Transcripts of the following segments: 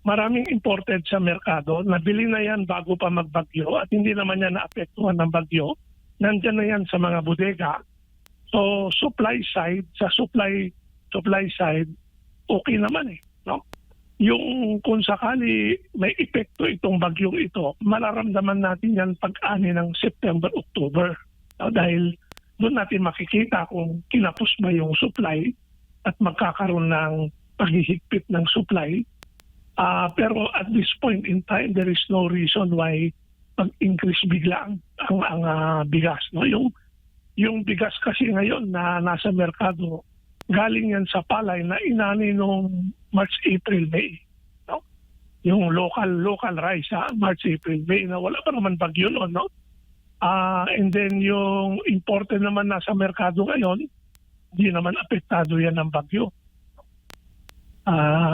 maraming imported sa merkado. Nabili na yan bago pa magbagyo at hindi naman yan naapektuhan ng bagyo. Nandyan na yan sa mga bodega. So supply side, sa supply side, okay naman eh. No? Yung kung sakali may epekto itong bagyong ito, mararamdaman natin yan pag-ani ng September, October. Dahil doon natin makikita kung kinapos ba yung supply at magkakaroon ng paghihigpit ng supply. Pero at this point in time, there is no reason why mag-increase bigla ang bigas. No? Yung bigas kasi ngayon na nasa merkado, galing yan sa palay na inani noong March, April, May. No? Yung local rice, March, April, May, na wala pa naman bagyo noon. No? And then yung imported naman nasa merkado ngayon, hindi naman apektado yan ng bagyo.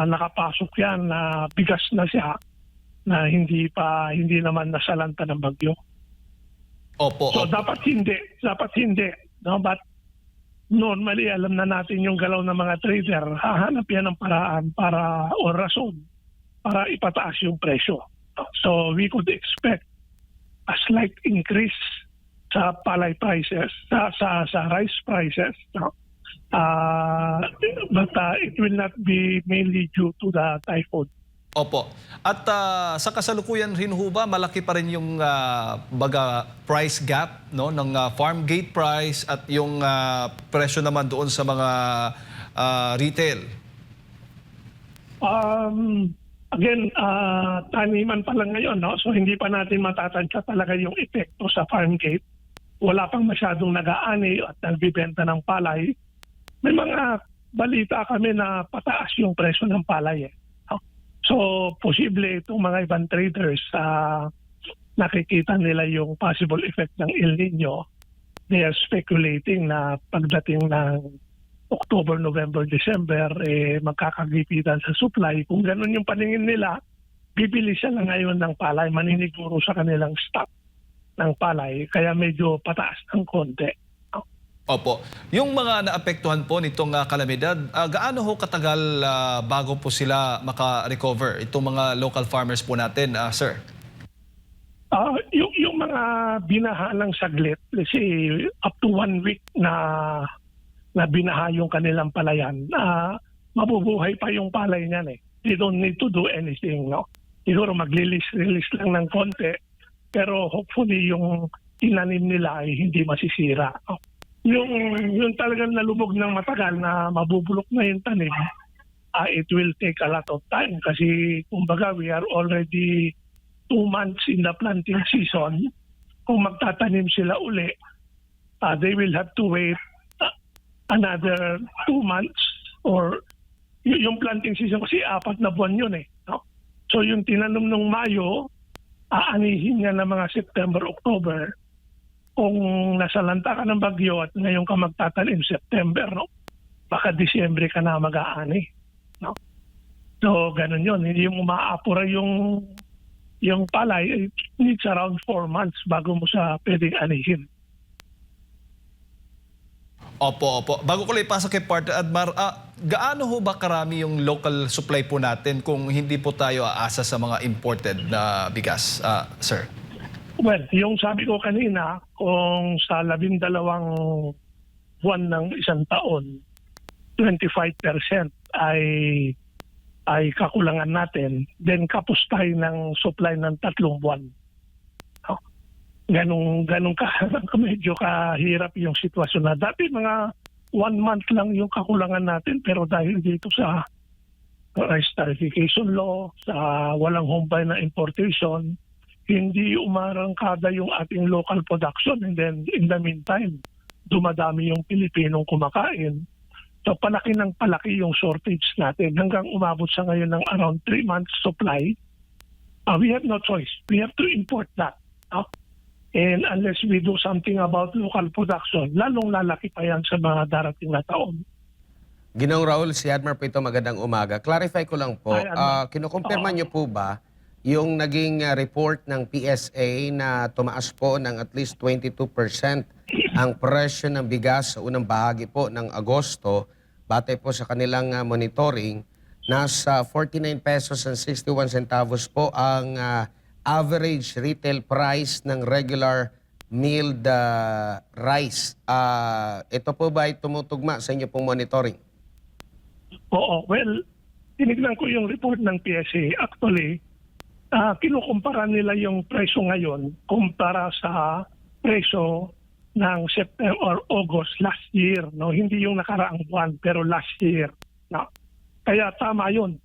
Nakapasok yan na bigas na siya na hindi naman nasalanta ng bagyo. Opo. So dapat hindi. No? But normally alam na natin yung galaw ng mga trader, hahanap yan ng paraan o rason para ipataas yung presyo. So we could expect a slight increase sa palay prices, sa rice prices. No? But it will not be mainly due to the typhoon. Opo. At sa kasalukuyan rin ho ba, malaki pa rin yung price gap, no, ng farm gate price at yung presyo naman doon sa mga retail? Again, taniman pa lang ngayon, no? So hindi pa natin matatansya talaga yung epekto sa farm gate. Wala pang masyadong nag-aani at nagbibenta ng palay. May mga balita kami na pataas yung presyo ng palay. So, posible itong mga ibang traders nakikita nila yung possible effect ng El Nino. They are speculating na pagdating ng October, November, December, magkakagipitan sa supply. Kung ganun yung paningin nila, bibili sila ngayon ng palay, maniniguro sa kanilang stock ng palay, kaya medyo pataas ng konti. Opo. Yung mga naapektuhan po nitong kalamidad, gaano ho katagal bago po sila maka-recover? Itong mga local farmers po natin, sir? Yung mga binaha ng saglit, let's say up to 1 week na binaha yung kanilang palayan, mabubuhay pa yung palay niyan eh. They don't need to do anything. No? Siguro mag-release lang ng konti, pero hopefully yung tinanim nila ay hindi masisira. No? Yung talagang nalubog ng matagal na mabubulok na yung tanim, it will take a lot of time kasi kumbaga we are already 2 months in the planting season. Kung magtatanim sila uli, they will have to wait another 2 months or yung planting season kasi 4 na buwan yun eh. No? So yung tinanom ng Mayo, aanihin niya ng mga September, October. Kung nasalanta ka ng bagyo at ngayon ka magtatanim September, no? Baka Disyembre ka na mag-aani. No? So, ganun yun. Hindi mo maapura yung palay. It needs around 4 months bago mo sa pwedeng anihin. Opo. Bago ko lang ipasok kay Partner Admar, gaano ho ba karami yung local supply po natin kung hindi po tayo aasa sa mga imported na bigas, sir? Well, yung sabi ko kanina, kung sa 12 buwan ng isang taon, 25% ay kakulangan natin, then kapos tayo ng supply ng 3 buwan. Ganun medyo kahirap yung sitwasyon na. Dati mga 1 month lang yung kakulangan natin, pero dahil dito sa rice tariffication law, sa walang home buy na importation, hindi umarangkada yung ating local production, and then in the meantime, dumadami yung Pilipinong kumakain. So palaki ng palaki yung shortage natin hanggang umabot sa ngayon ng around 3 months supply. We have no choice. We have to import that. And unless we do something about local production, lalong lalaki pa yan sa mga darating na taon. Ginoong Raul, si Admar po ito, magandang umaga. Clarify ko lang po, kinukumpirma niyo po ba yung naging report ng PSA na tumaas po ng at least 22% ang presyo ng bigas sa unang bahagi po ng Agosto, batay po sa kanilang monitoring, nasa 49 pesos and 61 centavos po ang average retail price ng regular milled rice. Ito po ba ay tumutugma sa inyo pong monitoring? Oo, well, tinignan ko yung report ng PSA. Actually, kinukumpara nila yung presyo ngayon kumpara sa presyo ng September or August last year. No? Hindi yung nakaraang buwan, pero last year. No? Kaya tama yun.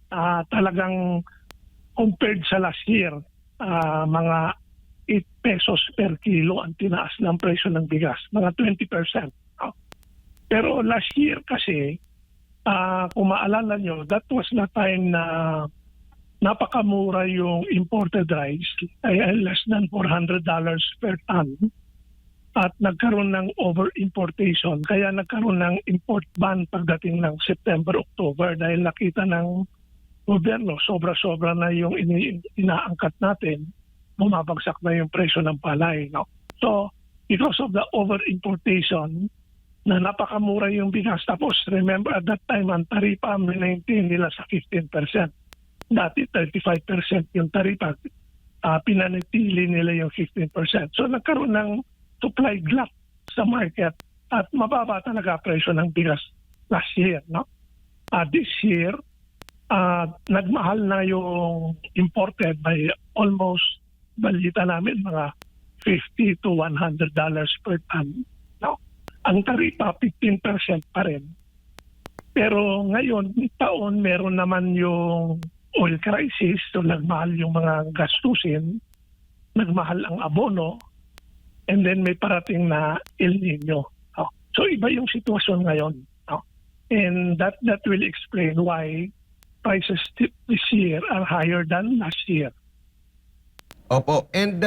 Talagang compared sa last year, mga 8 pesos per kilo ang tinaas ng presyo ng bigas. Mga 20%. No? Pero last year kasi, kung maalala nyo, that was the time na napakamura yung imported rice, ay less than $400 per ton. At nagkaroon ng over-importation, kaya nagkaroon ng import ban pagdating ng September, October dahil nakita ng gobyerno, sobra-sobra na yung inaangkat natin, bumabagsak na yung presyo ng palay. No? So, because of the over-importation, na napakamura yung bigas. Tapos, remember, at that time, ang taripa, maintain nila sa 15%. Dati, 35% yung taripa. Pinanitili nila yung 15%. So, nagkaroon ng supply glut sa market at mababa talaga presyo ng bigas last year. No? This year, nagmahal na yung imported by almost, balita namin, mga $50 to $100 per ton. No? Ang taripa, 15% pa rin. Pero ngayon, taon, meron naman yung oil crisis, so nagmahal yung mga gastusin, nagmahal ang abono, and then may parating na El Nino. Oh. So iba yung sitwasyon ngayon. Oh. And that will explain why prices this year are higher than last year. Opo. And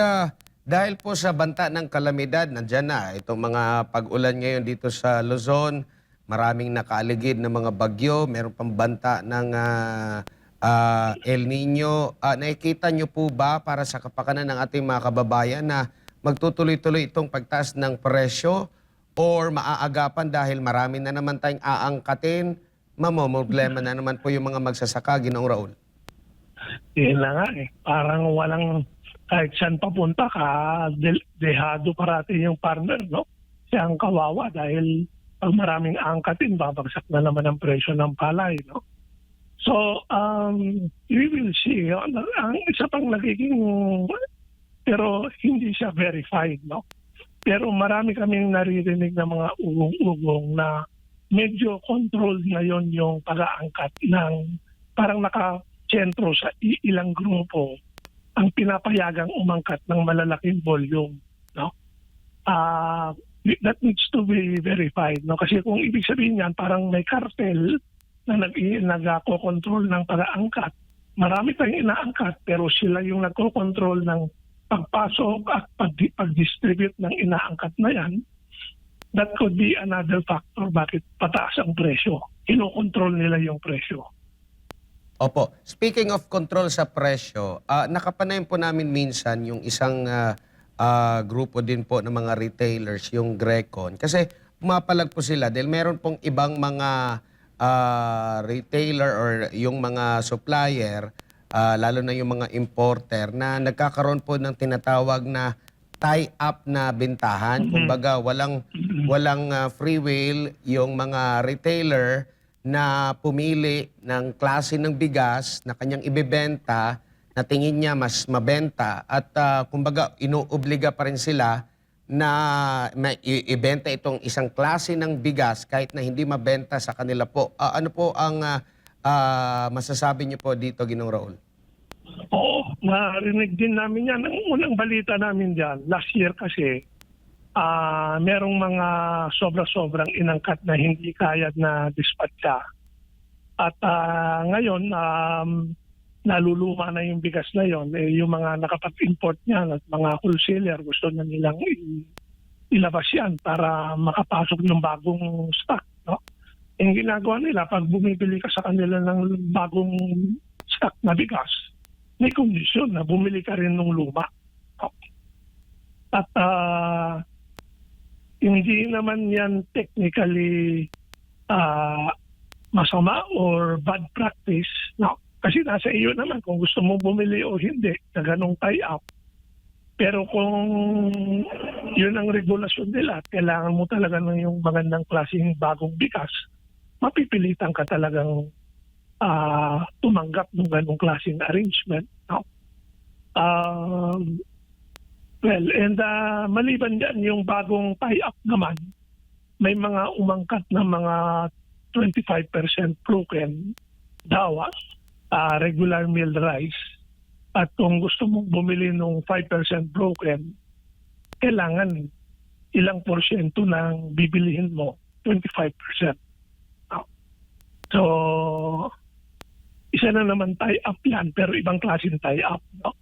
dahil po sa banta ng kalamidad, nandyan na itong mga pag-ulan ngayon dito sa Luzon, maraming nakaaligid na mga bagyo, meron pang banta ng El Nino. Nakikita nyo po ba para sa kapakanan ng ating mga kababayan na magtutuloy-tuloy itong pagtaas ng presyo or maaagapan dahil marami na naman tayong aangkatin, mamomroblema na naman po yung mga magsasaka, Ginoong Raul? Yun na nga eh. Parang walang, kahit saan papunta ka, dehado parati yung partner, no? Siya ang kawawa dahil pag maraming angkatin, babagsak na naman ang presyo ng palay, no? So, we will see. Ang isa pang nagiging, pero hindi siya verified, no? Pero marami kaming naririnig na mga ugong-ugong na medyo controlled ngayon yung pag-aangkat ng parang naka-sentro sa ilang grupo ang pinapayagang umangkat ng malalaking volume, no? That needs to be verified, no? Kasi kung ibig sabihin yan, parang may cartel na nagko-control ng pag-aangkat. Marami tayong inaangkat pero sila yung nagko-control ng pagpasok at pag-distribute ng inaangkat na yan. That could be another factor bakit pataas ang presyo. Kinokontrol nila yung presyo. Opo. Speaking of control sa presyo, nakapanayin po namin minsan yung isang grupo din po ng mga retailers, yung Grecon. Kasi pumapalag po sila dahil meron pong ibang mga retailer or yung mga supplier, lalo na yung mga importer na nagkakaroon po ng tinatawag na tie-up na bentahan. Kumbaga, walang free will yung mga retailer na pumili ng klase ng bigas na kanyang ibebenta na tingin niya mas mabenta at kumbaga inuobliga pa rin sila na ibenta itong isang klase ng bigas kahit na hindi mabenta sa kanila po. Ano po ang masasabi niyo po dito, Ginoong Raul? Oo, narinig din namin yan. Ang unang balita namin dyan, last year kasi, merong mga sobra-sobrang inangkat na hindi kaya na dispatcha. At ngayon, naluluma na yung bigas na yon. Yung mga nakapag-import niyan at mga wholesaler, gusto na nilang ilabas yan para makapasok ng bagong stock. No? Yung ginagawa nila, pag bumibili ka sa kanila ng bagong stock na bigas, may kondisyon na bumili ka rin ng luma. At hindi naman yan technically masama or bad practice. No, kasi nasa iyo naman kung gusto mo bumili o hindi sa ganong tie-up. Pero kung yun ang regulasyon nila at kailangan mo talaga ng yung magandang klaseng bagong bigas, mapipilitan ka talagang tumanggap ng ganong klaseng arrangement. No? Maliban dyan, yung bagong tie-up naman, may mga umangkat na mga 25% broken dawa, regular milled rice. At kung gusto mong bumili ng 5% broken, kailangan ilang porsyento ng bibilihin mo, 25%. So, isa na naman tie-up yan, pero ibang klaseng tie-up. No?